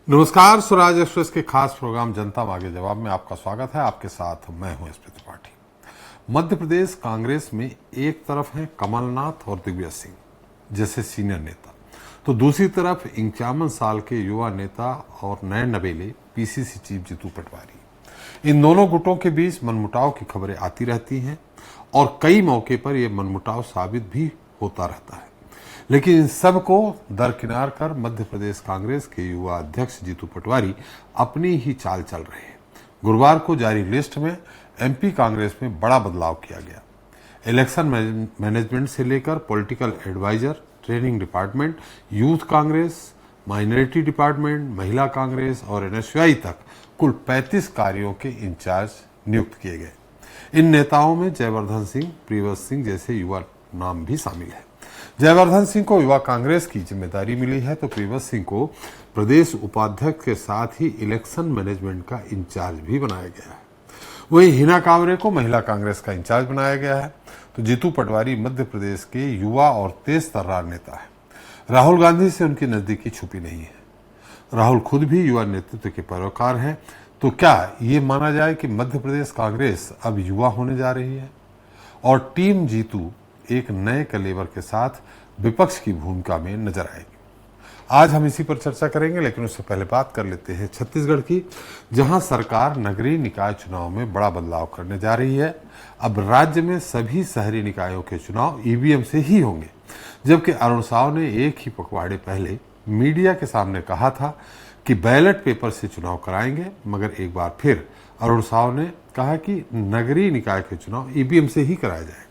नमस्कार, स्वराज एक्सप्रेस के खास प्रोग्राम जनता मांगे जवाब में आपका स्वागत है। आपके साथ मैं हूं एसपी त्रिपाठी। मध्य प्रदेश कांग्रेस में एक तरफ हैं कमलनाथ और दिग्विजय सिंह जैसे सीनियर नेता, तो दूसरी तरफ 51 साल के युवा नेता और नए नवेले पीसीसी चीफ जीतू पटवारी। इन दोनों गुटों के बीच मनमुटाव की खबरें आती रहती हैं और कई मौके पर यह मनमुटाव साबित भी होता रहता है। लेकिन इन सब को दरकिनार कर मध्य प्रदेश कांग्रेस के युवा अध्यक्ष जीतू पटवारी अपनी ही चाल चल रहे हैं। गुरुवार को जारी लिस्ट में एमपी कांग्रेस में बड़ा बदलाव किया गया। इलेक्शन मैनेजमेंट से लेकर political adviser, training department, youth Congress, minority department, Mahila Congress और एनएसयूआई तक कुल 35 कार्यों के इंचार्ज नियुक्त किए गए। इन नेताओं में जयवर्धन सिंह, प्रियव्रत सिंह जैसे युवा नाम भी शामिल है। जयवर्धन सिंह को युवा कांग्रेस की जिम्मेदारी मिली है, तो प्रियव्रत सिंह को प्रदेश उपाध्यक्ष के साथ ही इलेक्शन मैनेजमेंट का इंचार्ज भी बनाया गया है। वहीं हिना कांवरे को महिला कांग्रेस का इंचार्ज बनाया गया है। तो जीतू पटवारी मध्य प्रदेश के युवा और तेज तर्रार नेता है। राहुल गांधी से उनकी नजदीकी छुपी नहीं है। राहुल खुद भी युवा नेतृत्व के पैरोकार हैं। तो क्या ये माना जाए कि मध्य प्रदेश कांग्रेस अब युवा होने जा रही है और टीम जीतू एक नए कलेवर के साथ विपक्ष की भूमिका में नजर आएगी? आज हम इसी पर चर्चा करेंगे, लेकिन उससे पहले बात कर लेते हैं छत्तीसगढ़ की, जहां सरकार नगरीय निकाय चुनाव में बड़ा बदलाव करने जा रही है। अब राज्य में सभी शहरी निकायों के चुनाव ईवीएम से ही होंगे, जबकि अरुण साव ने एक ही पखवाड़े पहले मीडिया के सामने कहा था कि बैलेट पेपर से चुनाव कराएंगे। मगर एक बार फिर अरुण साव ने कहा कि नगरीय निकाय के चुनाव ईवीएम से ही कराया जाएगा।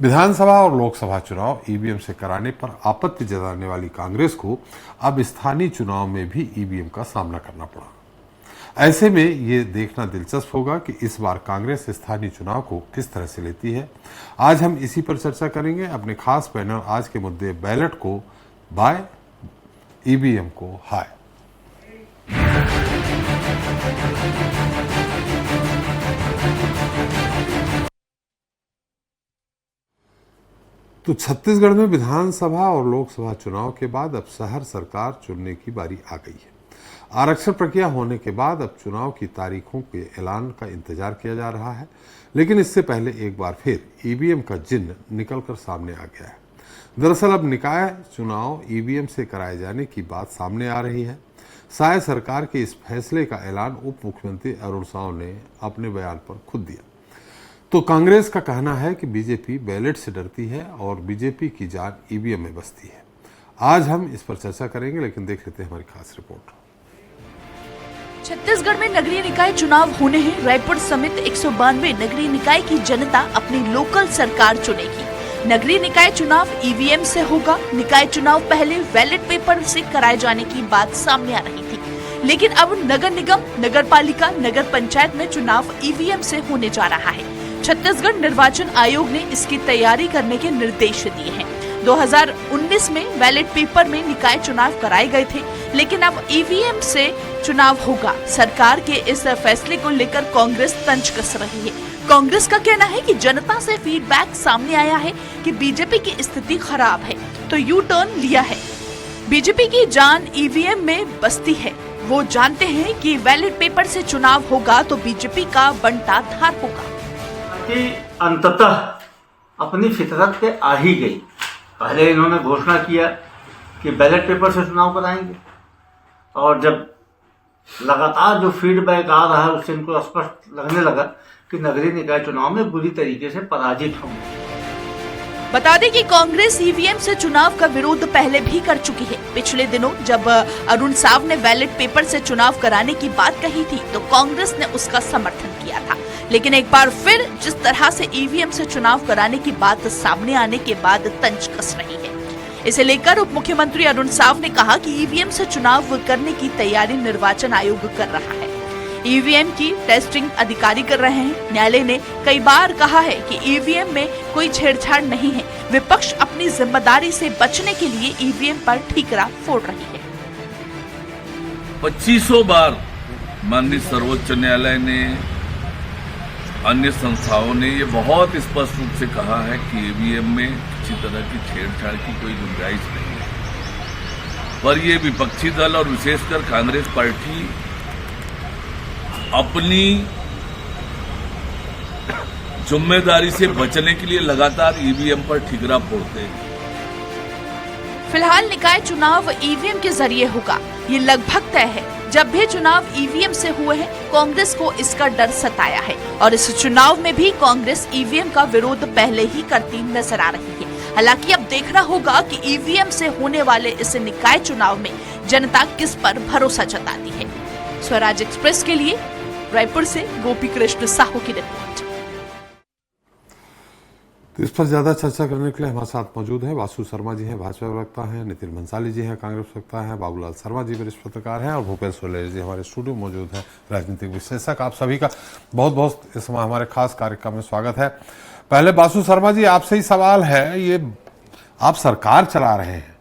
विधानसभा और लोकसभा चुनाव ईवीएम से कराने पर आपत्ति जताने वाली कांग्रेस को अब स्थानीय चुनाव में भी ईवीएम का सामना करना पड़ा। ऐसे में ये देखना दिलचस्प होगा कि इस बार कांग्रेस स्थानीय चुनाव को किस तरह से लेती है। आज हम इसी पर चर्चा करेंगे। अपने खास पैनल आज के मुद्दे बैलेट को बाय, ईवीएम को हाय। तो छत्तीसगढ़ में विधानसभा और लोकसभा चुनाव के बाद अब शहर सरकार चुनने की बारी आ गई है। आरक्षण प्रक्रिया होने के बाद अब चुनाव की तारीखों के ऐलान का इंतजार किया जा रहा है, लेकिन इससे पहले एक बार फिर ईवीएम का जिन्न निकलकर सामने आ गया है। दरअसल अब निकाय चुनाव ईवीएम से कराए जाने की बात सामने आ रही है। शायद सरकार के इस फैसले का ऐलान उप मुख्यमंत्री अरुण साव ने अपने बयान पर खुद दिया। तो कांग्रेस का कहना है कि बीजेपी बैलेट से डरती है और बीजेपी की जान ईवीएम में बसती है। आज हम इस पर चर्चा करेंगे, लेकिन देख लेते हैं हमारी खास रिपोर्ट। छत्तीसगढ़ में नगरीय निकाय चुनाव होने हैं। रायपुर समेत 192 नगरीय निकाय की जनता अपनी लोकल सरकार चुनेगी। नगरीय निकाय चुनाव ईवीएम से होगा। निकाय चुनाव पहले बैलेट पेपर से कराए जाने की बात सामने आ रही थी, लेकिन अब नगर निगम, नगर पालिका, नगर पंचायत में चुनाव ईवीएम से होने जा रहा है। छत्तीसगढ़ निर्वाचन आयोग ने इसकी तैयारी करने के निर्देश दिए हैं। 2019 में बैलेट पेपर में निकाय चुनाव कराए गए थे, लेकिन अब ईवीएम से चुनाव होगा। सरकार के इस फैसले को लेकर कांग्रेस तंज कस रही है। कांग्रेस का कहना है कि जनता से फीडबैक सामने आया है कि बीजेपी की स्थिति खराब है, तो यू टर्न लिया है। बीजेपी की जान ईवीएम में बसती है। वो जानते हैं कि बैलेट पेपर से चुनाव होगा तो बीजेपी का बंटा धार होगा। अंततः अपनी फितरत पे आ ही गई। पहले इन्होंने घोषणा किया कि बैलेट पेपर से चुनाव कराएंगे, और जब लगातार जो फीडबैक आ रहा है उससे इनको स्पष्ट लगने लगा कि नगरीय निकाय चुनाव में बुरी तरीके से पराजित होंगे। बता दें कि कांग्रेस ईवीएम से चुनाव का विरोध पहले भी कर चुकी है। पिछले दिनों जब अरुण साव ने बैलेट पेपर से चुनाव कराने की बात कही थी, तो कांग्रेस ने उसका समर्थन किया था। लेकिन एक बार फिर जिस तरह से ईवीएम से चुनाव कराने की बात सामने आने के बाद तंज कस रही है। इसे लेकर उप मुख्यमंत्री अरुण साव ने कहा कि ईवीएम से चुनाव करने की तैयारी निर्वाचन आयोग कर रहा है। ईवीएम की टेस्टिंग अधिकारी कर रहे हैं। न्यायालय ने कई बार कहा है कि ईवीएम में कोई छेड़छाड़ नहीं है। विपक्ष अपनी जिम्मेदारी से बचने के लिए ईवीएम पर ठीकरा फोड़ रही है। 2500 बार माननीय सर्वोच्च न्यायालय ने, अन्य संस्थाओं ने ये बहुत स्पष्ट रूप से कहा है कि ईवीएम में किसी तरह की छेड़छाड़ की कोई गुंजाइश नहीं है। पर ये विपक्षी दल और विशेषकर कांग्रेस पार्टी अपनी जिम्मेदारी से बचने के लिए लगातार ईवीएम पर ठिकरा फोड़ते हैं। फिलहाल निकाय चुनाव ईवीएम के जरिए होगा, ये लगभग तय है। जब भी चुनाव ईवीएम से हुए हैं, कांग्रेस को इसका डर सताया है और इस चुनाव में भी कांग्रेस ईवीएम का विरोध पहले ही करती नजर आ रही है। हालांकि अब देखना होगा कि ईवीएम से होने वाले इस निकाय चुनाव में जनता किस पर भरोसा जताती है। स्वराज एक्सप्रेस के लिए रायपुर से गोपी कृष्ण साहू की रिपोर्ट। तो इस पर ज्यादा चर्चा करने के लिए हमारे साथ मौजूद है वासु शर्मा जी हैं, भाजपा प्रवक्ता हैं, नितिन भंसाली जी हैं, कांग्रेस प्रवक्ता हैं, बाबूलाल शर्मा जी वरिष्ठ पत्रकार हैं और भूपेश सोलेरी जी हमारे स्टूडियो में मौजूद हैं, राजनीतिक विश्लेषक। आप सभी का बहुत बहुत इस समय हमारे खास कार्यक्रम में स्वागत है। पहले वासु शर्मा जी, आपसे ही सवाल है, ये आप सरकार चला रहे हैं,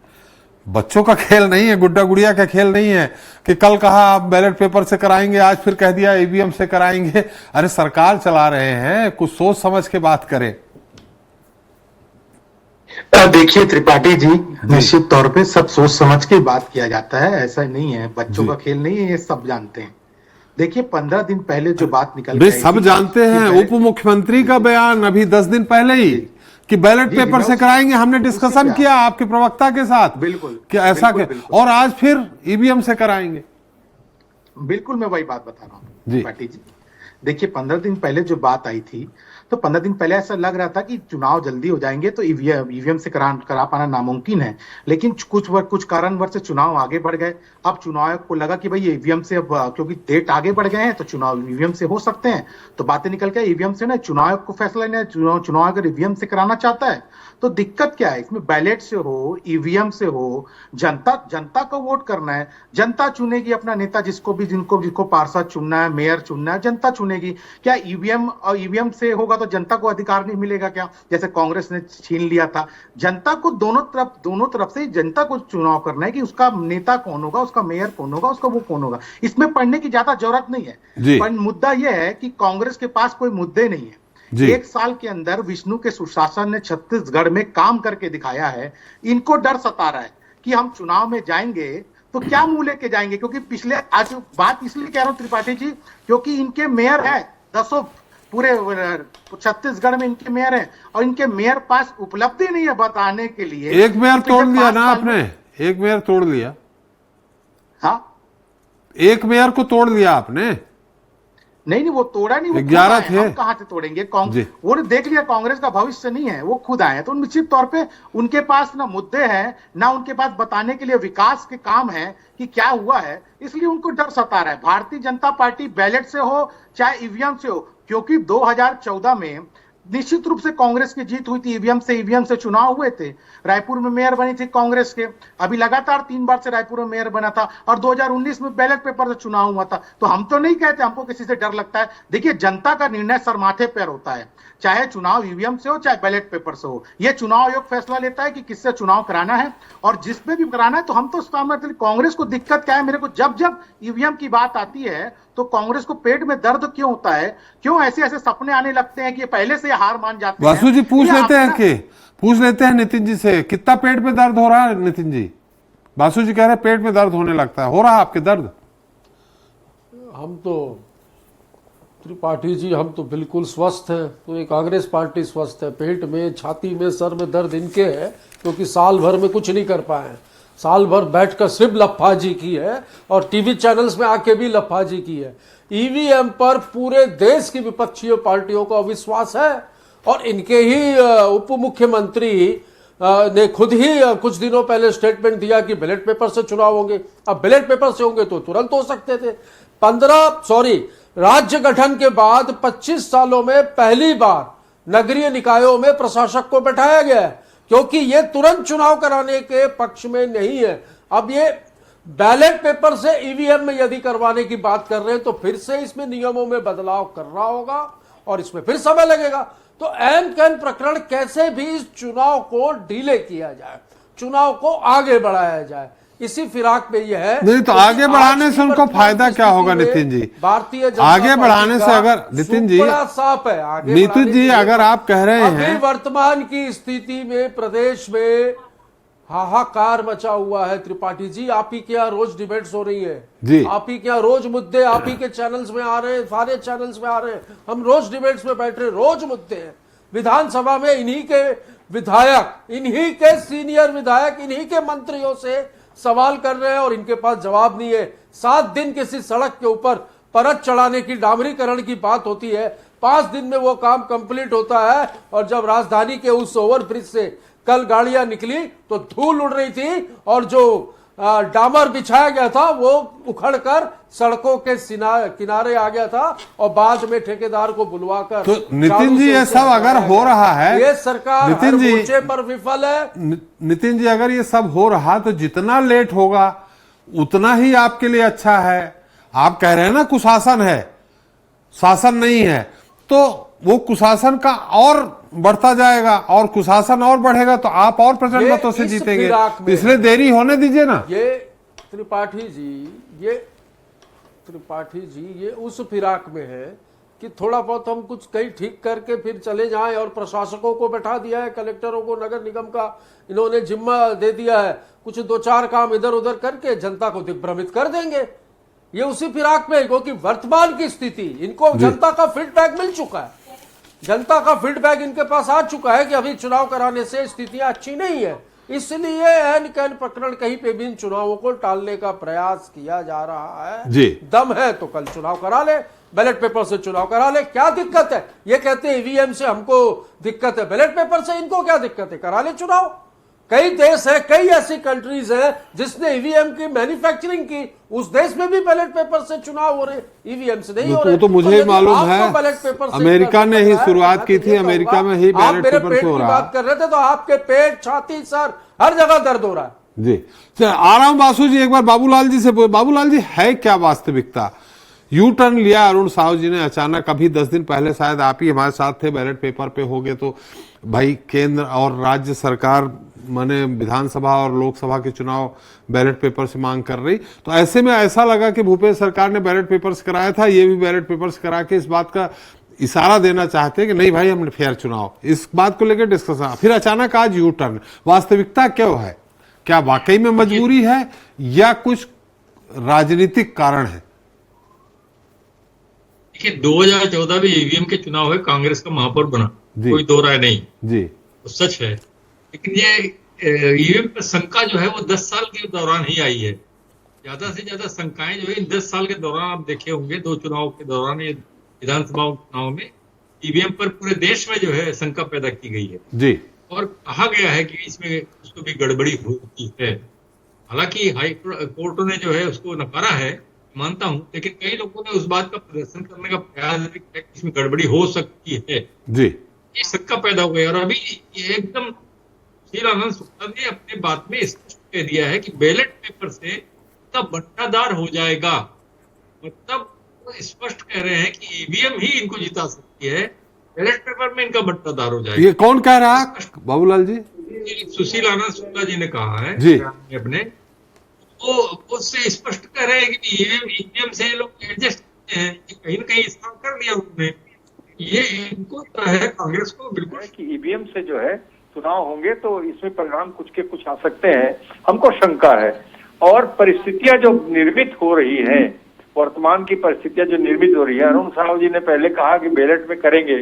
बच्चों का खेल नहीं है, गुड्डा गुड़िया का खेल नहीं है कि कल कहा आप बैलेट पेपर से कराएंगे, आज फिर कह दिया ईवीएम से कराएंगे। अरे सरकार चला रहे हैं, कुछ सोच समझ के बात करें। देखिए त्रिपाठी जी, निश्चित तौर पे सब सोच समझ के बात किया जाता है, ऐसा नहीं है, बच्चों का खेल नहीं है, ये सब जानते हैं। देखिए 15 दिन पहले जो बात निकल गई, सब जानते हैं। उप मुख्यमंत्री का बयान अभी 10 दिन पहले ही कि बैलेट पेपर से कराएंगे, हमने डिस्कशन किया आपके प्रवक्ता के साथ, बिल्कुल कि ऐसा के, और आज फिर ईवीएम से कराएंगे। बिल्कुल मैं वही बात बता रहा हूँ त्रिपाठी जी। देखिए 15 दिन पहले जो बात आई थी, तो 15 दिन पहले ऐसा लग रहा था कि चुनाव जल्दी हो जाएंगे तो ईवीएम से करा पाना नामुमकिन है, लेकिन कुछ कारणवश से चुनाव आगे बढ़ गए। अब चुनाव आयोग को लगा कि भाई ईवीएम से, अब क्योंकि डेट आगे बढ़ गए हैं तो चुनाव ईवीएम से हो सकते हैं, तो बातें निकल के ईवीएम से ना, चुनाव आयोग को फैसला लेना है, चुनाव अगर ईवीएम से कराना चाहता है तो दिक्कत क्या है इसमें? बैलेट से हो, ईवीएम से हो, जनता को वोट करना है, जनता चुनेगी अपना नेता, जिसको पार्षद चुनना है, मेयर चुनना है, जनता चुनेगी। क्या ईवीएम से होगा तो जनता को अधिकार नहीं मिलेगा क्या, जैसे कांग्रेस ने छीन लिया था? जनता को दोनों तरफ से जनता को चुनाव करना है कि उसका नेता कौन होगा, उसका मेयर कौन होगा, उसका वो कौन होगा। इसमें पढ़ने की ज्यादा जरूरत नहीं है, पर मुद्दा यह है कि कांग्रेस के पास कोई मुद्दे नहीं है। 1 साल के अंदर विष्णु के सुशासन ने छत्तीसगढ़ में काम करके दिखाया है। इनको डर सता रहा है कि हम चुनाव में जाएंगे तो क्या मुंह लेके जाएंगे, क्योंकि पिछले, आज बात इसलिए कह रहा हूं त्रिपाठी जी, क्योंकि इनके मेयर है 10 पूरे छत्तीसगढ़ में इनके मेयर हैं और इनके मेयर पास उपलब्धि नहीं है बताने के लिए। एक मेयर तोड़ लिया ना आपने, एक मेयर तोड़ लिया। हाँ, एक मेयर को तोड़ लिया आपने। नहीं, वो तोड़ा नहीं, वो 11 थे। हम कहां से तोड़ेंगे? वो देख लिया कांग्रेस का भविष्य नहीं है, वो खुद आए। तो निश्चित तौर पे उनके पास ना मुद्दे हैं, ना उनके पास बताने के लिए विकास के काम है कि क्या हुआ है, इसलिए उनको डर सता रहा है। भारतीय जनता पार्टी बैलेट से हो चाहे ईवीएम से हो, क्योंकि 2014 में निश्चित रूप से कांग्रेस की जीत हुई थी, ईवीएम से चुनाव हुए थे। रायपुर में मेयर बनी थी कांग्रेस के, अभी लगातार 3 बार से रायपुर में मेयर बना था, और 2019 में बैलेट पेपर से चुनाव हुआ था। तो हम तो नहीं कहते हमको किसी से डर लगता है। देखिए जनता का निर्णय सरमाथे पर होता है, चाहे चुनाव ईवीएम से हो चाहे बैलेट पेपर से हो। यह चुनाव आयोग फैसला लेता है कि किससे चुनाव कराना है, और जिसमें भी कराना है। तो हम तो कांग्रेस को दिक्कत क्या है, मेरे को जब ईवीएम की बात आती है तो कांग्रेस को पेट में दर्द क्यों होता है, क्यों ऐसे सपने आने लगते हैं कि पहले से हार मान जाते हैं। वासु जी पूछ लेते हैं नितिन जी से, कितना पेट में दर्द हो रहा है नितिन जी? वासु जी कह रहे हैं पेट में दर्द होने लगता है, हो रहा है आपके दर्द? हम तो त्रिपाठी जी, हम तो बिल्कुल स्वस्थ हैं। तो ये कांग्रेस पार्टी स्वस्थ है, पेट में, छाती में, सर में दर्द इनके है क्योंकि साल भर में कुछ नहीं कर पाए, साल भर बैठकर सिर्फ लफाजी की है और टीवी चैनल्स में आके भी लफाजी की है। ईवीएम पर पूरे देश की विपक्षी पार्टियों का अविश्वास है, और इनके ही उप मुख्यमंत्री ने खुद ही कुछ दिनों पहले स्टेटमेंट दिया कि बैलेट पेपर से चुनाव होंगे। अब बैलेट पेपर से होंगे तो तुरंत हो सकते थे। राज्य गठन के बाद 25 सालों में पहली बार नगरीय निकायों में प्रशासक को बैठाया गया है, क्योंकि ये तुरंत चुनाव कराने के पक्ष में नहीं है। अब ये बैलेट पेपर से ईवीएम में यदि करवाने की बात कर रहे हैं तो फिर से इसमें नियमों में बदलाव करना होगा और इसमें फिर समय लगेगा। तो एन कैन प्रकरण कैसे भी इस चुनाव को डिले किया जाए, चुनाव को आगे बढ़ाया जाए, इसी फिराक में यह है। नहीं तो आगे बढ़ाने से उनको फायदा क्या होगा नितिन जी? भारतीय आगे बढ़ाने से, अगर नितिन जी, साफ है, नितिन जी अगर आप कह रहे हैं वर्तमान की स्थिति में प्रदेश में हाहाकार मचा हुआ है। त्रिपाठी जी, आप ही के यहाँ रोज डिबेट्स हो रही है जी, आप ही के यहाँ रोज मुद्दे आप ही के चैनल्स में आ रहे हैं, सारे चैनल्स में आ रहे हैं, हम रोज डिबेट्स में बैठ रहे हैं, रोज मुद्दे हैं। विधानसभा में इन्हीं के विधायक, इन्हीं के सीनियर विधायक, इन्हीं के मंत्रियों से सवाल कर रहे हैं और इनके पास जवाब नहीं है। 7 दिन किसी सड़क के ऊपर परत चढ़ाने की, डामरीकरण की बात होती है, 5 दिन में वो काम कंप्लीट होता है। और जब राजधानी के उस ओवरब्रिज से कल गाड़ियां निकली तो धूल उड़ रही थी और जो डामर बिछाया गया था वो उखड़कर सड़कों के किनारे आ गया था और बाद में ठेकेदार को बुलवाकर। तो नितिन जी, ये सब अगर हो रहा है, ये सरकार हर मोर्चे पर विफल है। नितिन जी, अगर ये सब हो रहा तो जितना लेट होगा उतना ही आपके लिए अच्छा है। आप कह रहे हैं ना कुशासन है, शासन नहीं है, तो वो कुशासन का और बढ़ता जाएगा और कुशासन और बढ़ेगा तो आप और प्रचंड मतों से जीतेंगे। तो इसलिए देरी होने दीजिए ना। ये त्रिपाठी जी ये उस फिराक में है कि थोड़ा बहुत हम कुछ कहीं ठीक करके फिर चले जाएं और प्रशासकों को बैठा दिया है, कलेक्टरों को नगर निगम का इन्होंने जिम्मा दे दिया है, कुछ 2-4 काम इधर उधर करके जनता को दिग्भ्रमित कर देंगे। ये उसी फिराक में है क्योंकि वर्तमान की स्थिति, इनको जनता का फीडबैक मिल चुका है, जनता का फीडबैक इनके पास आ चुका है कि अभी चुनाव कराने से स्थितियां अच्छी नहीं है, इसलिए एन कैन प्रकरण कहीं पे भी इन चुनावों को टालने का प्रयास किया जा रहा है। जी, दम है तो कल चुनाव करा ले, बैलेट पेपर से चुनाव करा ले, क्या दिक्कत है? ये कहते हैं ईवीएम से हमको दिक्कत है, बैलेट पेपर से इनको क्या दिक्कत है? करा ले चुनाव। कई देश है, कई ऐसी कंट्रीज है जिसने ईवीएम की मैन्युफैक्चरिंग की, उस देश में भी बैलेट पेपर से चुनाव हो रहे, ईवीएम से नहीं हो रहे। तो मुझे ही मालूम है, अमेरिका ने ही शुरुआत की थी, अमेरिका में ही बैलेट पेपर से हो रहा है। बात कर रहे थे तो आपके पेट, छाती, सर हर जगह दर्द हो रहा है। जी, आराम बासु जी, एक बार बाबूलाल जी से पूछे। बाबूलाल जी, है क्या वास्तविकता? यू टर्न लिया अरुण साहू जी ने अचानक, अभी 10 दिन पहले शायद आप ही हमारे साथ थे, बैलेट पेपर पे हो गए तो भाई केंद्र और राज्य सरकार माने विधानसभा और लोकसभा के चुनाव बैलेट पेपर से मांग कर रही, तो ऐसे में ऐसा लगा कि भूपेश सरकार ने बैलेट पेपर से कराया था, ये भी बैलेट पेपर से करा के इस बात का इशारा देना चाहते हैं कि नहीं भाई हमने फेयर चुनाव, इस बात को लेकर डिस्कशन। फिर अचानक आज यू टर्न, वास्तविकता क्या है? क्या वाकई में मजबूरी है या कुछ राजनीतिक कारण है? देखिए, 2014 में ईवीएम के चुनाव है, कांग्रेस का महापौर बना, कोई दो राय नहीं जी, तो सच है। लेकिन ये ईवीएम पर शंका जो है वो 10 साल के दौरान ही आई है। ज्यादा से ज्यादा शंकाएं जो है इन 10 साल के दौरान आप देखे होंगे, 2 चुनाव के दौरान, ये विधानसभा चुनाव में ईवीएम पर पूरे देश में जो है शंका पैदा की गई है जी, और कहा गया है कि इसमें उसको भी गड़बड़ी होती है। हालांकि हाई कोर्ट ने जो है उसको नकारा है, मानता हूं, लेकिन कई लोगों ने उस बात का प्रदर्शन करने का प्रयास भी किया कि इसमें गड़बड़ी हो सकती है जी। ये शंका पैदा हो गई और अभी एकदम शीलानंद शुक्ला ने अपने बात में स्पष्ट कह दिया है कि बैलेट पेपर से इसका बंटाधार हो जाएगा। मतलब वो स्पष्ट कह रहे हैं कि ईवीएम ही इनको जिता सकती है, बैलेट पेपर में इनका बंटाधार हो जाएगा। ये कौन कह रहा है बाबूलाल जी? सुशील आनंद शुक्ला जी ने कहा है जी अपने, वो उससे स्पष्ट कह रहे हैं कि ईवीएम से लोग एडजस्ट करते हैं, कहीं ना कहीं इस्तेमाल कर लिया उन्होंने। ये इनको तो है कांग्रेस को बिल्कुल कि ईवीएम से जो है चुनाव होंगे तो इसमें परिणाम कुछ के कुछ आ सकते हैं, हमको शंका है। और परिस्थितियां जो निर्मित हो रही हैं, वर्तमान की परिस्थितियां जो निर्मित हो रही है, अरुण साहू जी ने पहले कहा कि बैलेट में करेंगे,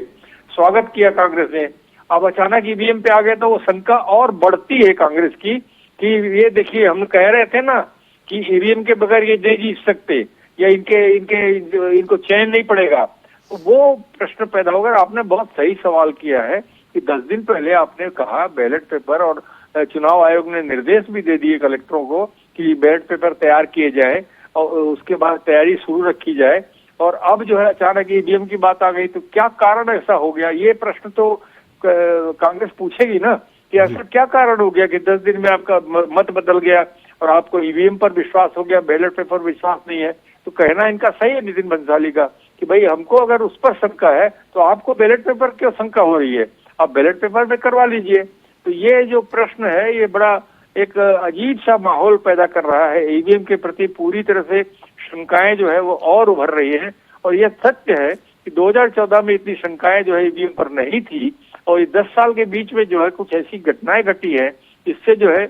स्वागत किया कांग्रेस ने, अब अचानक ईवीएम पे आ गए तो वो शंका और बढ़ती है कांग्रेस की कि ये देखिए हम कह रहे थे ना कि ईवीएम के बगैर ये नहीं जीत सकते या इनको चैन नहीं पड़ेगा, तो वो प्रश्न पैदा होगा। आपने बहुत सही सवाल किया है कि 10 दिन पहले आपने कहा बैलेट पेपर, और चुनाव आयोग ने निर्देश भी दे दिए कलेक्टरों को कि बैलेट पेपर तैयार किए जाए और उसके बाद तैयारी शुरू रखी जाए, और अब जो है अचानक ईवीएम की बात आ गई, तो क्या कारण ऐसा हो गया? ये प्रश्न तो कांग्रेस पूछेगी ना कि ऐसा क्या कारण हो गया कि 10 दिन में आपका मत बदल गया और आपको ईवीएम पर विश्वास हो गया, बैलेट पेपर विश्वास नहीं है। तो कहना इनका सही है नितिन बंसाली का कि भाई हमको अगर उस पर शंका है तो आपको बैलेट पेपर क्यों शंका हो रही है, आप बैलेट पेपर में करवा लीजिए। तो ये जो प्रश्न है ये बड़ा एक अजीब सा माहौल पैदा कर रहा है, ईवीएम के प्रति पूरी तरह से शंकाएं जो है वो और उभर रही है। और यह सत्य है कि 2014 में इतनी शंकाएं जो है ईवीएम पर नहीं थी, और 10 साल के बीच में जो है कुछ ऐसी घटनाएं घटी है जिससे जो है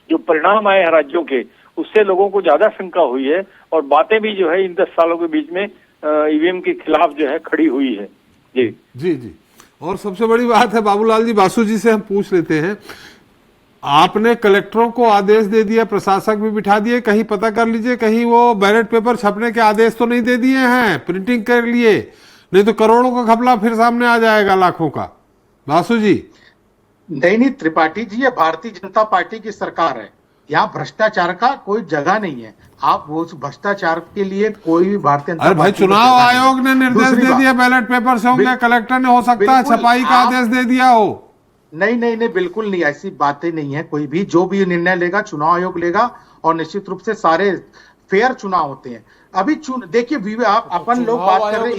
जो परिणाम आए हैं राज्यों के, उससे लोगों को ज्यादा शंका हुई है और बातें भी जो है इन 10 सालों के बीच में ईवीएम के खिलाफ जो है खड़ी हुई है। जी जी जी। और सबसे बड़ी बात है बाबूलाल जी, बासु जी से हम पूछ लेते हैं, आपने कलेक्टरों को आदेश दे दिया, प्रशासक भी बिठा दिए, कहीं पता कर लीजिए कहीं वो बैलेट पेपर छपने के आदेश तो नहीं दे दिए हैं प्रिंटिंग के लिए, नहीं तो करोड़ों का घपला फिर सामने आ जाएगा, लाखों का। बासु जी। नहीं त्रिपाठी जी, ये भारतीय जनता पार्टी की सरकार है, यहाँ भ्रष्टाचार का कोई जगह नहीं है। आप वो भ्रष्टाचार के लिए कोई भी भारतीय जनता अरे भाई, चुनाव आयोग ने निर्देश दे दिया बैलेट पेपर से होंगे, कलेक्टर ने हो सकता है छपाई का आदेश दे दिया हो। नहीं, बिल्कुल नहीं, ऐसी बातें नहीं है। कोई भी जो भी निर्णय लेगा चुनाव आयोग लेगा और निश्चित रूप से सारे फेयर चुनाव होते हैं। अभी देखिए आप अपन लोग बात कर रहे हैं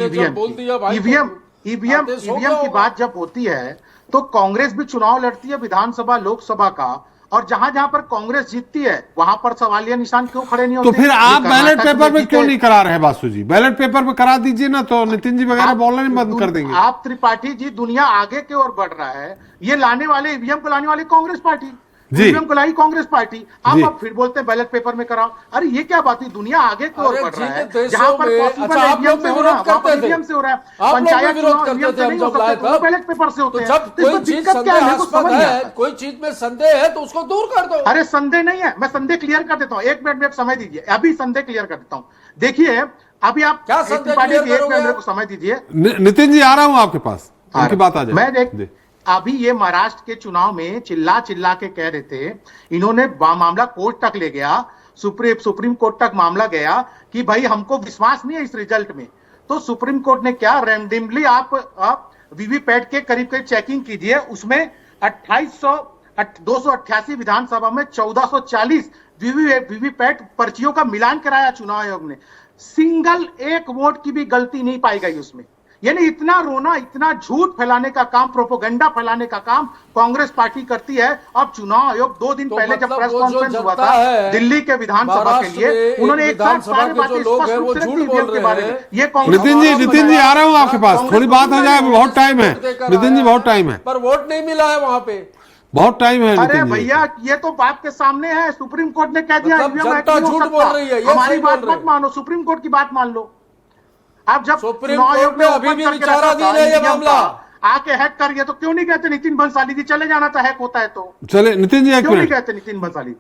ईवीएम की बात जब होती है तो कांग्रेस भी चुनाव लड़ती है विधानसभा लोकसभा का, और जहां जहां पर कांग्रेस जीतती है वहां पर सवालिया निशान क्यों खड़े नहीं होते? तो फिर आप बैलेट पेपर में क्यों नहीं करा रहे बासु जी? बैलेट पेपर में करा दीजिए ना, तो नितिन जी वगैरह बोलना नहीं बंद कर देंगे। आप त्रिपाठी जी, दुनिया आगे की ओर बढ़ रहा है, ये लाने वाले ईवीएम को लाने वाली कांग्रेस पार्टी, ईवीएम को लाई कांग्रेस पार्टी, आप अब फिर बोलते हैं बैलेट पेपर में कराओ। अरे ये क्या बात है, दुनिया आगे की ओर बढ़ रहा है, जहां पर पॉसिबल ईवीएम से हो रहा है वहां ईवीएम से हो रहा है, पंचायत चुनाव ईवीएम से नहीं हो सकते, बैलेट पेपर से होते हैं। जब कोई चीज संदेहास्पद है, कोई चीज में संदेह है तो उसको दूर कर दो। अरे संदेह नहीं है, मैं संदेह क्लियर कर देता हूँ, 1 मिनट में समय दीजिए, अभी संदेह क्लियर कर देता हूँ। देखिए अभी आप क्या त्रिपाठी जी 1 मिनट को समय दीजिए। नितिन जी आ रहा हूं आपके पास, उनकी बात आ जाए। मैं अभी ये महाराष्ट्र के चुनाव में चिल्ला चिल्ला के कह रहे थे, इन्होंने मामला कोर्ट तक ले गया, सुप्रीम कोर्ट तक मामला गया कि भाई हमको विश्वास नहीं है इस रिजल्ट में। तो सुप्रीम कोर्ट ने क्या, रैंडमली आप वीवीपैट के करीब करीब चेकिंग कीजिए, उसमें 288 विधानसभा में 1440 वीवीपैट पर्चियों का मिलान कराया चुनाव आयोग ने, सिंगल एक वोट की भी गलती नहीं पाई गई उसमें। यानी इतना रोना, इतना झूठ फैलाने का काम, प्रोपोगंडा फैलाने का काम कांग्रेस पार्टी करती है। अब चुनाव आयोग 2 दिन पहले जब प्रेस कॉन्फ्रेंस हुआ था दिल्ली के विधानसभा के लिए, उन्होंने एक साथ सारी बातें स्पष्ट रूप से रखी के बारे में। ये नितिन जी आ रहा हूं आपके पास, थोड़ी बात हो जाए, बहुत टाइम है नितिन जी, बहुत टाइम है, पर वोट नहीं मिला है वहां पे, बहुत टाइम है। अरे भैया ये तो बात के सामने है, सुप्रीम कोर्ट ने कह दिया झूठ बोल रही है, हमारी बात मत मानो, सुप्रीम कोर्ट की बात मान लो। आप जब सुप्रीम कोर्ट में अभी भी विचाराधीन है ये मामला, आके हैक करिए तो क्यों नहीं कहते नितिन भंसाली जी चले जाना था, हैक होता है तो चले। नितिन जी क्यों नहीं कहते नितिन भंसाली?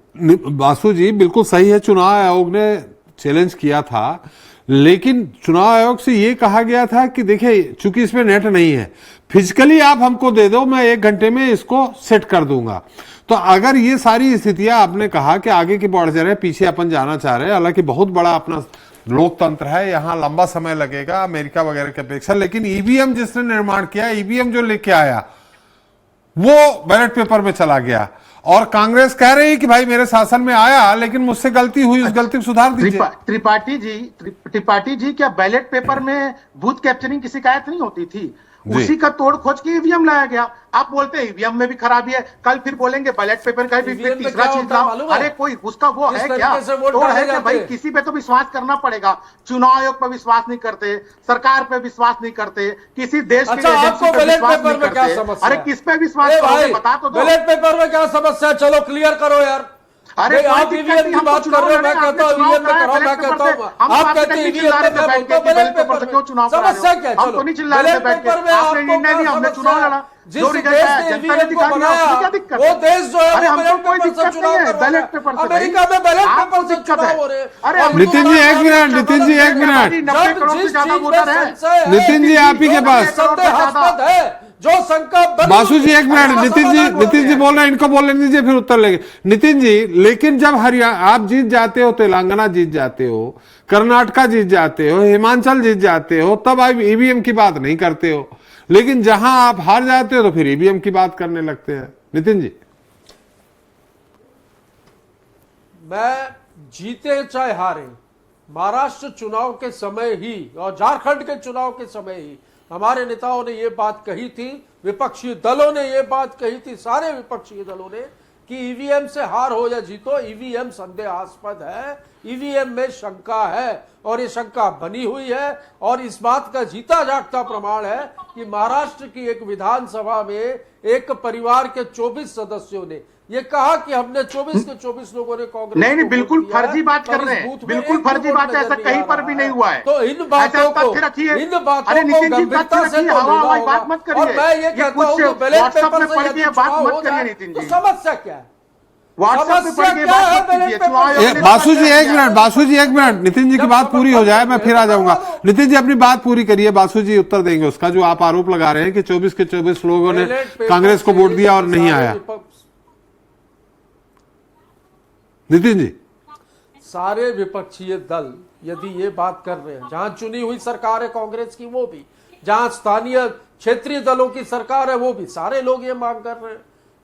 बासु जी बिल्कुल सही है, चुनाव आयोग ने चैलेंज किया था, लेकिन चुनाव आयोग से ये कहा गया था कि देखिए चूंकि इसमें नेट नहीं है, फिजिकली आप हमको दे दो, मैं 1 घंटे में इसको सेट कर दूंगा। तो अगर ये सारी स्थितियां आपने कहा कि आगे की बढ़ जा रहे, पीछे अपन जाना चाह रहे हैं, हालांकि बहुत बड़ा अपना लोकतंत्र है, यहाँ लंबा समय लगेगा अमेरिका वगैरह की अपेक्षा, लेकिन ईवीएम जिसने निर्माण किया, ईवीएम जो लेके आया वो बैलेट पेपर में चला गया, और कांग्रेस कह रही है कि भाई मेरे शासन में आया लेकिन मुझसे गलती हुई, उस गलती को सुधार दीजिए। त्रिपाठी जी क्या बैलेट पेपर में बूथ कैप्चरिंग की शिकायत नहीं होती थी? उसी का तोड़ खोज के ईवीएम लाया गया। आप बोलते हैं ईवीएम में भी खराबी है, कल फिर बोलेंगे बैलेट पेपर का भी तीसरा चीज लाओ। अरे कोई उसका वो है क्या, तोड़ है क्या भाई? किसी पे तो विश्वास करना पड़ेगा। चुनाव आयोग पर विश्वास नहीं करते, सरकार पे विश्वास नहीं करते, किसी देश के आपको बैलेट पेपर में क्या समस्या? अरे किस पे विश्वास करोगे बता तो दो। बैलेट पेपर में क्या समस्या, चलो क्लियर करो यार। अरे आप ईवीएम की बात कर रहे हो, मैं कहता हूं ईवीएम में कराओ, मैं कहता हूं आप कहते हैं ईवीएम में, मैं बोलता हूं बैलेट पेपर से क्यों चुनाव करा रहे हो? समस्या क्या है? चलो बैलेट पेपर में आपने निर्णय लिया, हमने चुनाव लड़ा, जिस देश ने ईवीएम को बनाया वो देश जो है वो बैलेट पेपर से चुनाव कर रहा है। अमेरिका में बैलेट पेपर से चुनाव हो रहे हैं। नितिन जी 1 मिनट, नितिन जी 1 मिनट, नितिन जी आप ही के पास संदेहास्पद है जो शंका। बासु जी 1 मिनट, नितिन जी बोल रहे हैं, इनको बोलने दीजिए फिर उत्तर लेंगे। नितिन जी, लेकिन जब हरियाणा आप जीत जाते हो, तेलंगाना जीत जाते हो, कर्नाटका जीत जाते हो, हिमाचल जीत जाते हो, तब आप ईवीएम की बात नहीं करते हो, लेकिन जहां आप हार जाते हो तो फिर ईवीएम की बात करने लगते हैं। नितिन जी, मैं जीते चाहे हारे, महाराष्ट्र चुनाव के समय ही और झारखंड के चुनाव के समय ही हमारे नेताओं ने ये बात कही थी, विपक्षी दलों ने ये बात कही थी, सारे विपक्षी दलों ने, कि ईवीएम से हार हो या जीतो, ईवीएम संदेहास्पद है, ईवीएम में शंका है, और ये शंका बनी हुई है। और इस बात का जीता जागता प्रमाण है कि महाराष्ट्र की एक विधानसभा में एक परिवार के 24 सदस्यों ने ये कहा कि हमने 24 के 24 लोगों ने कांग्रेस नहीं को बिल्कुल वोट दिया है, फर्जी बात कर पर रहे इस हैं, बूथ में बिल्कुल एक भी फर्जी वोट बात है, नजर ऐसा नहीं कहीं आ पर रहा भी नहीं हुआ है। तो इन बातों को तथ्य रखिए। अरे नितिन जी, गंभीरता तथ्य से रखिए, तो हवा लेना हवाई होगा। बात मत करिए। और मैं ये कहता हूं कि बैलेट WhatsApp पेपर में से पढ़ यदि के बात चुनाव मत हो करिए जाए नितिन तो जी। समस्या क्या है? व्हाट्सएप पे समस्या पढ़ के क्या है बात मत बैलेट कीजिए। पेपर चुनाव से? आयोग ने बासु जी समस्या एक किया है। मिनट, बासु जी एक मिनट, नितिन जी की बात पूरी हो जाए, मैं फिर आ जाऊंगा। नितिन जी अपनी बात पूरी करिए, बासु जी उत्तर देंगे उसका, जो आप आरोप लगा रहे हैं कि 24 के 24 लोगों ने बैलेट पेपर कांग्रेस को से वोट दिया और नहीं सारे आया। विपक्ष- नितिन जी, सारे विपक्षीय दल यदि ये बात कर रहे हैं, जहां चुनी हुई सरकार है कांग्रेस की वो भी, जहां स्थानीय क्षेत्रीय दलों की सरकार है वो भी, सारे लोग ये मांग कर रहे हैं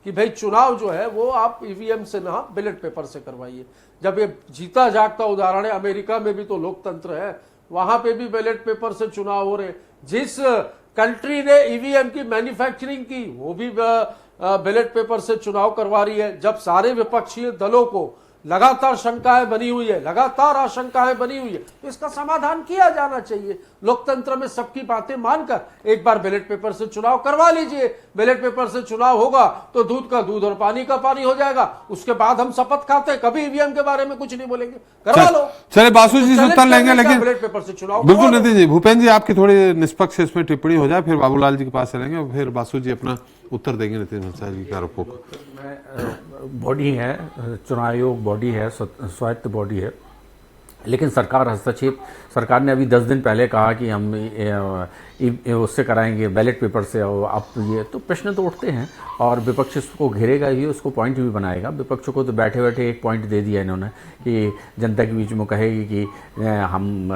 कि भाई चुनाव जो है वो आप ईवीएम से ना बैलेट पेपर से करवाइए। जब ये जीता जागता उदाहरण है, अमेरिका में भी तो लोकतंत्र है, वहां पे भी बैलेट पेपर से चुनाव हो रहे। जिस कंट्री ने ईवीएम की मैन्युफैक्चरिंग की वो भी बैलेट पेपर से चुनाव करवा रही है। जब सारे विपक्षी दलों को लगातार शंकाएं बनी हुई है, लगातार आशंकाएं बनी हुई है, तो इसका समाधान किया जाना चाहिए। लोकतंत्र में सबकी बातें मानकर एक बार बैलेट पेपर से चुनाव करवा लीजिए। बैलेट पेपर से चुनाव होगा तो दूध का दूध और पानी का पानी हो जाएगा। उसके बाद हम शपथ खाते हैं, कभी ईवीएम के बारे में कुछ नहीं बोलेंगे, करवा लो। चलिए बासु जी से उत्तर लेंगे, लेकिन बैलेट पेपर से चुनाव बिल्कुल करवा लो। नितिन जी, भूपेंद्र जी आपकी थोड़ी निष्पक्ष इसमें टिप्पणी हो जाए, फिर बाबूलाल जी के पास चलेंगे और फिर बासु जी अपना उत्तर देंगे नितिन भंसाली जी के आरोपों को। बॉडी है, चुनाव आयोग बॉडी है, स्वायत्त बॉडी है, लेकिन सरकार हस्तक्षेप, सरकार ने अभी 10 दिन पहले कहा कि हम उससे कराएंगे बैलेट पेपर से, और अब ये तो प्रश्न तो उठते हैं और विपक्ष उसको घेरेगा ही, उसको पॉइंट भी बनाएगा। विपक्ष को तो बैठे बैठे एक पॉइंट दे दिया इन्होंने कि जनता के बीच में कहेगी कि हम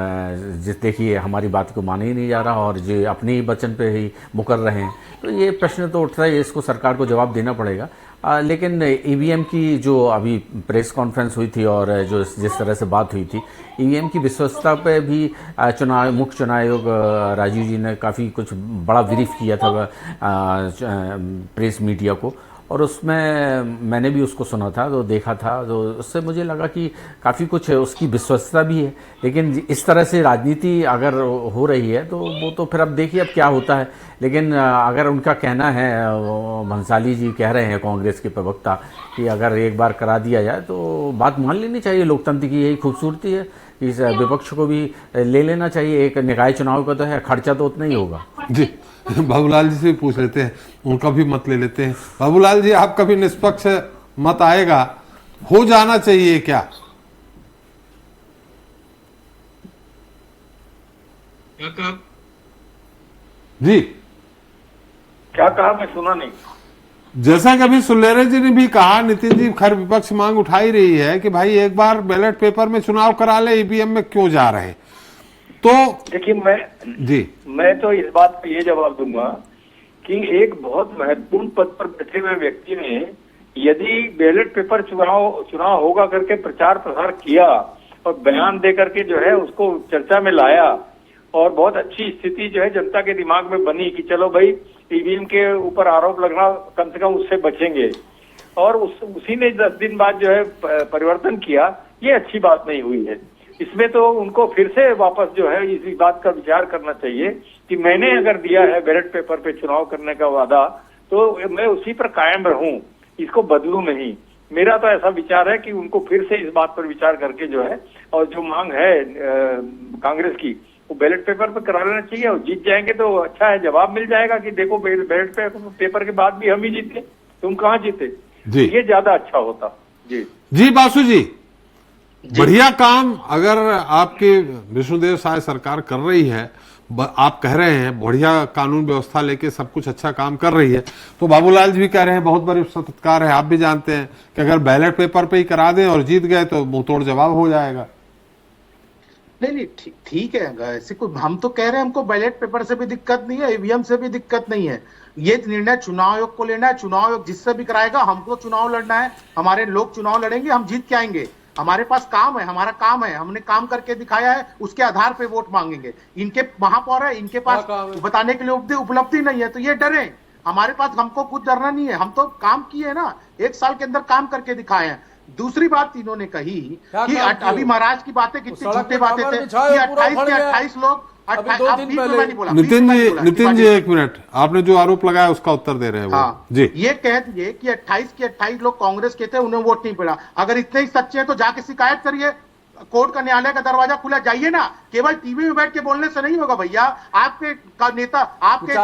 देखिए हमारी बात को माने ही नहीं जा रहा और जो अपने ही वचन पे ही मुकर रहे हैं। तो ये प्रश्न तो उठता है, इसको सरकार को जवाब देना पड़ेगा। लेकिन ईवीएम की जो अभी प्रेस कॉन्फ्रेंस हुई थी और जो जिस तरह से बात हुई थी, ईवीएम की विश्वसनीयता पे भी मुख्य चुनाव आयोग राजीव जी ने काफ़ी कुछ बड़ा ब्रीफ किया था प्रेस मीडिया को, और उसमें मैंने भी उसको सुना था, तो देखा था, तो उससे मुझे लगा कि काफ़ी कुछ उसकी विश्वसनीयता भी है। लेकिन इस तरह से राजनीति अगर हो रही है तो वो तो फिर अब देखिए अब क्या होता है। लेकिन अगर उनका कहना है, भंसाली जी कह रहे हैं कांग्रेस के प्रवक्ता, कि अगर एक बार करा दिया जाए तो बात मान लेनी चाहिए। लोकतंत्र की यही खूबसूरती है, इस विपक्ष को भी ले लेना चाहिए। एक निकाय चुनाव का तो है, खर्चा तो उतना ही होगा। जी, बाबूलाल जी से पूछ लेते हैं, उनका भी मत ले लेते हैं। बाबूलाल जी, आपका भी निष्पक्ष मत आएगा, हो जाना चाहिए क्या? क्या कहा जी, क्या कहा, मैं सुना नहीं। जैसा कि अभी सुलेरे जी ने भी कहा, नितिन जी खैर विपक्ष मांग उठा ही रही है कि भाई एक बार बैलेट पेपर में चुनाव करा ले, ईवीएम में क्यों जा रहे हैं। तो देखिए, मैं तो इस बात पे ये जवाब दूंगा कि एक बहुत महत्वपूर्ण पद पर बैठे हुए व्यक्ति ने यदि बैलेट पेपर चुनाव होगा करके प्रचार प्रसार किया और बयान दे करके जो है उसको चर्चा में लाया, और बहुत अच्छी स्थिति जो है जनता के दिमाग में बनी कि चलो भाई ईवीएम के ऊपर आरोप लगना, कम से कम उससे बचेंगे, और उसी ने 10 दिन बाद जो है परिवर्तन किया, ये अच्छी बात नहीं हुई है। इसमें तो उनको फिर से वापस जो है इस बात का विचार करना चाहिए कि मैंने अगर दिया है बैलेट पेपर पे चुनाव करने का वादा, तो मैं उसी पर कायम रहूं, इसको बदलूं नहीं। मेरा तो ऐसा विचार है कि उनको फिर से इस बात पर विचार करके जो है, और जो मांग है कांग्रेस की, वो बैलेट पेपर पे करा लेना चाहिए, और जीत जाएंगे तो अच्छा है, जवाब मिल जाएगा कि देखो बैलेट पेपर के बाद भी हम ही जीते, तुम कहाँ जीते। ये ज्यादा अच्छा होता। जी बासु जी, बढ़िया काम अगर आपकी विष्णुदेव साय सरकार कर रही है, आप कह रहे हैं बढ़िया कानून व्यवस्था लेके सब कुछ अच्छा काम कर रही है, तो बाबूलाल जी भी कह रहे हैं बहुत बड़ी सत्कार है। आप भी जानते हैं कि अगर बैलेट पेपर पे ही करा दें और जीत गए तो मुंह तोड़ जवाब हो जाएगा। नहीं, ठीक है, ऐसे कोई, हम तो कह रहे हैं हमको बैलेट पेपर से भी दिक्कत नहीं है, ईवीएम से भी दिक्कत नहीं है। ये निर्णय चुनाव आयोग को लेना है, चुनाव आयोग जिससे भी कराएगा, हमको चुनाव लड़ना है, हमारे लोग चुनाव लड़ेंगे, हम जीत के आएंगे। हमारे पास काम है, हमारा काम है, हमने काम करके दिखाया है, उसके आधार पे वोट मांगेंगे। इनके महापौर है, इनके पास बताने के लिए उपलब्धि नहीं है, तो ये डरे। हमारे पास, हमको कुछ डरना नहीं है, हम तो काम किए ना, 1 साल के अंदर काम करके दिखाए हैं। दूसरी बात इन्होंने कही कि अभी महाराज की बातें कितनी झूठी बातें थे कि 28 के 28 लोग अभी 2 दिन पहले नितिन जी एक मिनट, आपने जो आरोप लगाया उसका उत्तर दे रहे हैं हाँ, जी। ये कह दिए कि 28 के 28 लोग कांग्रेस के थे, उन्हें वोट नहीं पड़ा। अगर इतने ही सच्चे हैं तो जाके शिकायत करिए, कोर्ट का न्यायालय का दरवाजा खुला, जाइए ना। केवल टीवी में बैठ के बोलने से नहीं होगा भैया। आपके का नेता आपके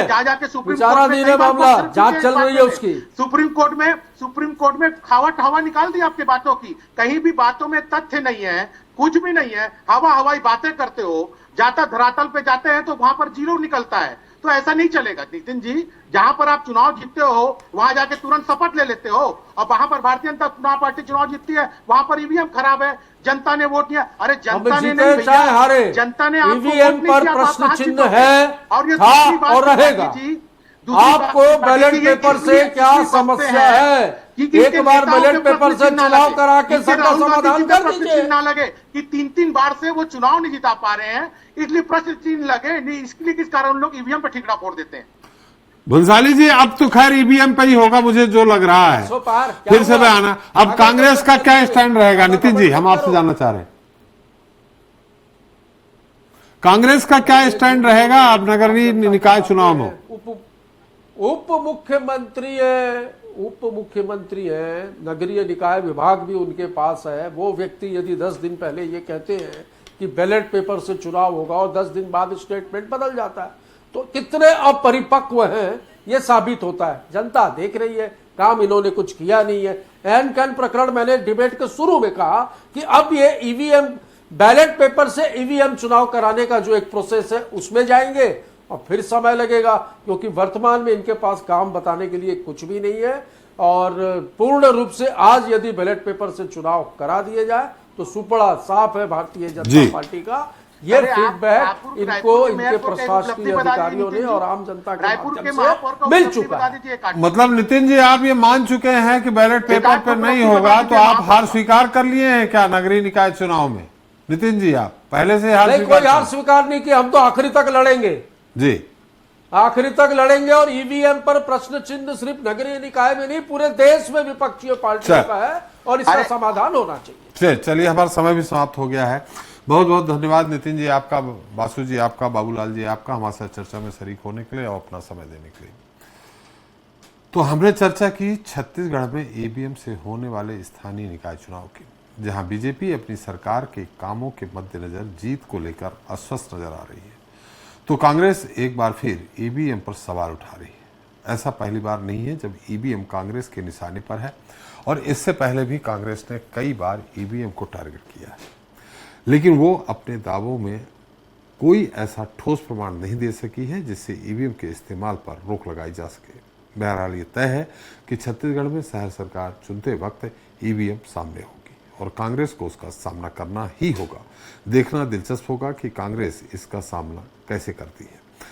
जा जाके सुप्रीम कोर्ट में मामला जांच चल रही है उसकी। सुप्रीम कोर्ट में हवा निकाल दी आपके बातों की। कहीं भी बातों में तथ्य नहीं है, कुछ भी नहीं है, हवाई बातें करते हो। जाता धरातल पे जाते हैं तो वहां पर जीरो निकलता है। तो ऐसा नहीं चलेगा नितिन जी। जहां पर आप चुनाव जीतते हो वहां जाके तुरंत शपथ ले लेते हो, और वहां पर भारतीय जनता चुनाव पार्टी चुनाव जीतती है, वहां पर ईवीएम खराब है, जनता ने वोट दिया। अरे जनता ने नहीं भैया, जनता ने ईवीएम पर प्रश्न चिन्ह है और ये और रहेगा। आपको बैलेट पेपर से क्या समस्या है? एक बार बैलेट पेपर से चुनाव करा के सबका समाधान कर दीजिए। ना लगे कि 3 बार से वो चुनाव नहीं जिता पा रहे हैं, इसलिए प्रश्न चिन्ह लगे नहीं। इसलिए किस कारण लोग ईवीएम पर ठिकरा फोड़ देते हैं। भंसाली जी, अब तो खैर ईवीएम पे ही होगा, मुझे जो लग रहा है। फिर से आना, अब कांग्रेस का क्या स्टैंड रहेगा? नितिन जी, हम आपसे जानना चाह रहे हैं, कांग्रेस का क्या स्टैंड रहेगा अब नगरीय निकाय चुनाव में? उप मुख्यमंत्री है, नगरीय निकाय विभाग भी उनके पास है। वो व्यक्ति यदि 10 दिन पहले ये कहते हैं कि बैलेट पेपर से चुनाव होगा और 10 दिन बाद स्टेटमेंट बदल जाता है, तो कितने अपरिपक्व हैं ये साबित होता है। जनता देख रही है, काम इन्होंने कुछ किया नहीं है। एन कैन प्रकरण, मैंने डिबेट के शुरू में कहा कि अब ये ईवीएम बैलेट पेपर से ईवीएम चुनाव कराने का जो एक प्रोसेस है उसमें जाएंगे और फिर समय लगेगा, क्योंकि वर्तमान में इनके पास काम बताने के लिए कुछ भी नहीं है। और पूर्ण रूप से आज यदि बैलेट पेपर से चुनाव करा दिए जाए तो सुपड़ा साफ है भारतीय जनता पार्टी का। ये फीडबैक इनको इनके प्रशासकीय अधिकारियों ने और आम जनता के माध्यम से मिल चुका है। मतलब नितिन जी, आप ये मान चुके हैं कि बैलेट पेपर पर नहीं होगा, तो आप हार स्वीकार कर लिए हैं क्या नगरीय निकाय चुनाव में? नितिन जी, आप पहले से हार स्वीकार नहीं किया, हम तो आखिरी तक लड़ेंगे जी, आखिरी तक लड़ेंगे। और ईवीएम पर प्रश्न चिन्ह सिर्फ नगरीय निकाय में नहीं, पूरे देश में विपक्षी पार्टियों का है और इसका समाधान होना चाहिए। चलिए, हमारा समय भी समाप्त हो गया है। बहुत बहुत धन्यवाद नितिन जी आपका, बासु जी आपका, बाबूलाल जी आपका, हमारे साथ चर्चा में शरीक होने के लिए और अपना समय देने के लिए। तो हमने चर्चा की छत्तीसगढ़ में ईवीएम से होने वाले स्थानीय निकाय चुनाव की, जहां बीजेपी अपनी सरकार के कामों के मद्देनजर जीत को लेकर अस्वस्थ नजर आ रही है, तो कांग्रेस एक बार फिर ईवीएम पर सवाल उठा रही है। ऐसा पहली बार नहीं है जब ईवीएम कांग्रेस के निशाने पर है, और इससे पहले भी कांग्रेस ने कई बार ईवीएम को टारगेट किया है, लेकिन वो अपने दावों में कोई ऐसा ठोस प्रमाण नहीं दे सकी है जिससे ईवीएम के इस्तेमाल पर रोक लगाई जा सके। बहरहाल ये तय है कि छत्तीसगढ़ में शहर सरकार चुनते वक्त ईवीएम सामने होगी और कांग्रेस को उसका सामना करना ही होगा। देखना दिलचस्प होगा कि कांग्रेस इसका सामना कैसे करती है।